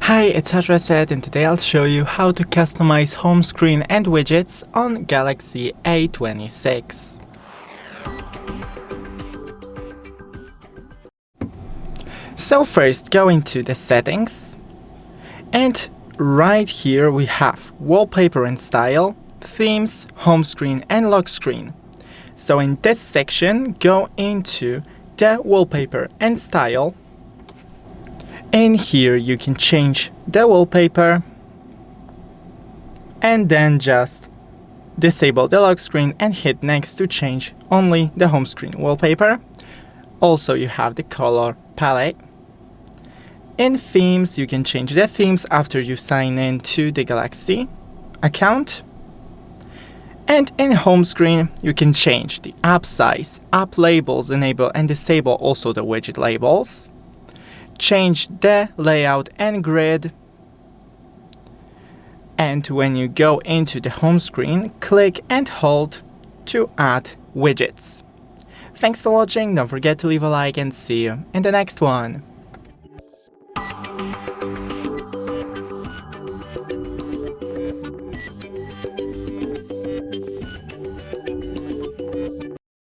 Hi, it's HardReset, and today I'll show you how to customize home screen and widgets on Galaxy A26. So first, go into the settings, and right here we have wallpaper and style, themes, home screen and lock screen. So in this section, go into the wallpaper and style. In here you can change the wallpaper and then just disable the lock screen and hit next to change only the home screen wallpaper. Also you have the color palette. In themes you can change the themes after you sign in to the Galaxy account. And in home screen you can change the app size, app labels, enable and disable also the widget labels. Change the layout and grid, and when you go into the home screen, click and hold to add widgets. Thanks for watching, don't forget to leave a like and see you in the next one.